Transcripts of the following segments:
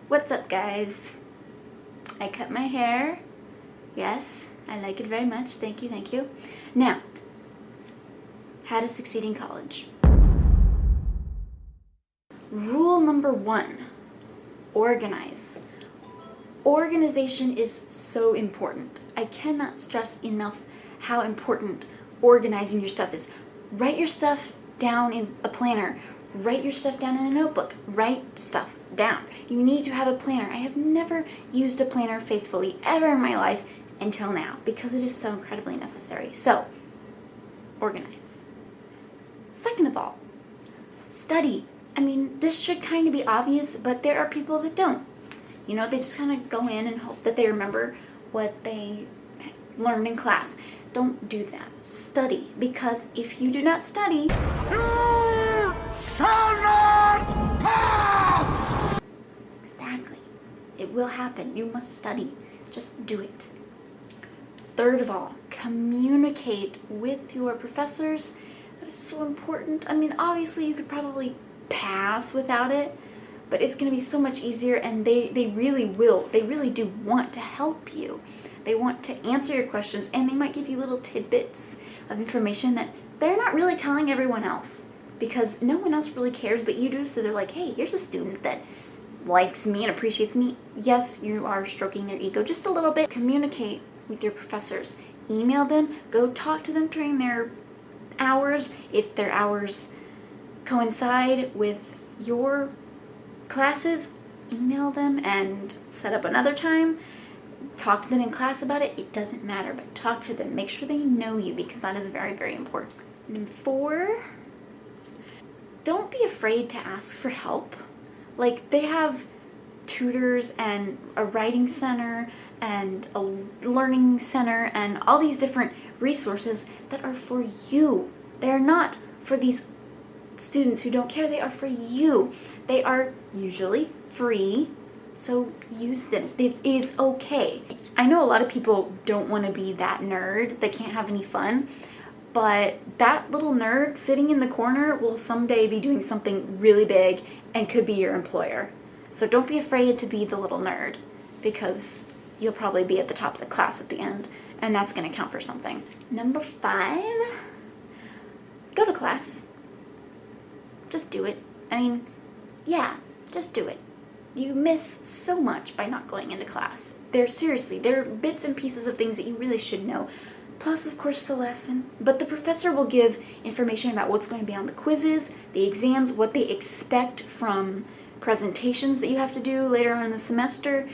What's up, guys? I cut my hair. Yes, I like it very much. Thank you, thank you. Now, how to succeed in college. Rule number 1, organize. Organization is so important. I cannot stress enough how important organizing your stuff is. Write your stuff down in a planner. Write your stuff down in a notebook. Write stuff down. You need to have a planner. I have never used a planner faithfully ever in my life until now because it is so incredibly necessary. So, organize. Second of all, study. I mean, this should kind of be obvious, but there are people that don't. You know, they just kind of go in and hope that they remember what they learned in class. Don't do that. Study, because if you do not study, You shall not pass! exactly, it will happen. You must study. Just do it. Third of all, communicate with your professors. That is so important. I mean, obviously you could probably pass without it, but it's going to be so much easier, and they really will. They really do want to help you. They want to answer your questions, and they might give you little tidbits of information that they're not really telling everyone else because no one else really cares, but you do. So they're like, hey, here's a student that likes me and appreciates me. Yes, you are stroking their ego just a little bit. Communicate with your professors. Email them. Go talk to them during their hours. If their hours coincide with your classes, email them and set up another time. Talk to them in class about it. It doesn't matter, but talk to them. Make sure they know you because that is very, very important. Number 4, don't be afraid to ask for help. Like, they have tutors and a writing center and a learning center and all these different resources that are for you. They are not for these students who don't care. They are for you. They are usually free, so use them. It is okay. I know a lot of people don't want to be that nerd that can't have any fun, but that little nerd sitting in the corner will someday be doing something really big and could be your employer. So don't be afraid to be the little nerd because you'll probably be at the top of the class at the end, and that's going to count for something. Number 5, go to class. Just do it. I mean, yeah, just do it. You miss so much by not going into class. There are bits and pieces of things that you really should know. Plus, of course, the lesson. But the professor will give information about what's going to be on the quizzes, the exams, what they expect from presentations that you have to do later on in the semester.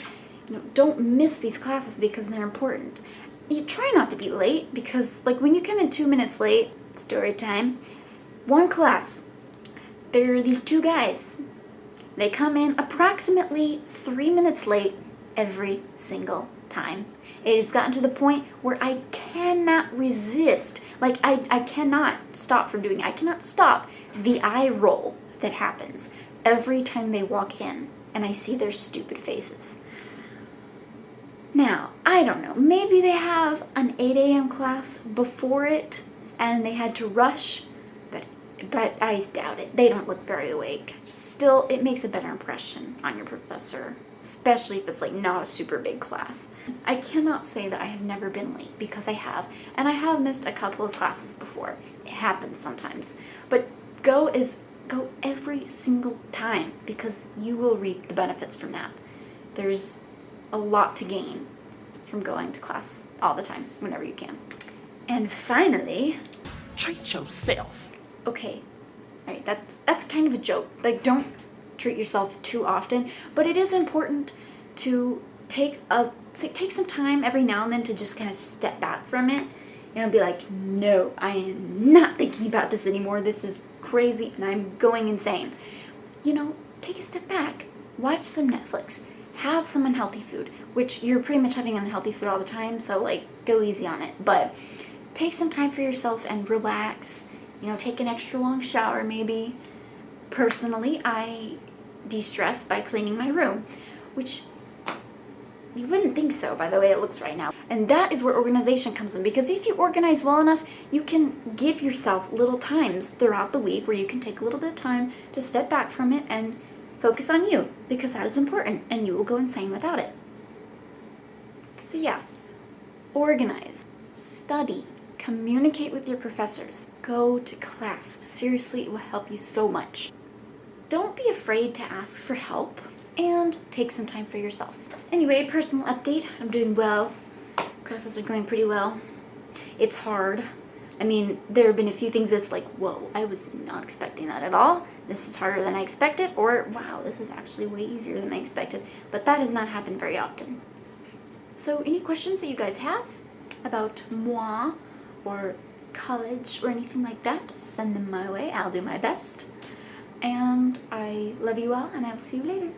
You know, don't miss these classes because they're important. You try not to be late because, like, when you come in 2 minutes late, story time, one class, there are these 2 guys. They come in approximately 3 minutes late every single time. It has gotten to the point where I cannot resist. Like, I cannot stop from doing it. I cannot stop the eye roll that happens every time they walk in and I see their stupid faces. Now, I don't know. Maybe they have an 8 a.m. class before it and they had to rush, but I doubt it. They don't look very awake. Still, it makes a better impression on your professor, especially if it's like not a super big class. I cannot say that I have never been late because I have, and I have missed a couple of classes before. It happens sometimes. But go every single time because you will reap the benefits from that. There's a lot to gain from going to class all the time, whenever you can. And finally, Treat yourself. okay, all right, that's kind of a joke. Like, don't treat yourself too often, but it is important to take some time every now and then to just kind of step back from it and be like, no, I am not thinking about this anymore. This is crazy and I'm going insane. You know, take a step back, watch some Netflix, have some unhealthy food, which you're pretty much having unhealthy food all the time, so like go easy on it, but take some time for yourself and relax. You know, take an extra long shower maybe. Personally, I de-stress by cleaning my room, which you wouldn't think so by the way it looks right now. And that is where organization comes in, because if you organize well enough, you can give yourself little times throughout the week where you can take a little bit of time to step back from it and Focus on you, because that is important, and you will go insane without it. So yeah, organize, study, communicate with your professors, go to class. Seriously, it will help you so much. Don't be afraid to ask for help, and take some time for yourself. Anyway, personal update, I'm doing well. Classes are going pretty well. It's hard. I mean, there have been a few things that's like, whoa, I was not expecting that at all. This is harder than I expected, or wow, this is actually way easier than I expected. But that has not happened very often. So any questions that you guys have about moi or college or anything like that, send them my way. I'll do my best. And I love you all, and I'll see you later.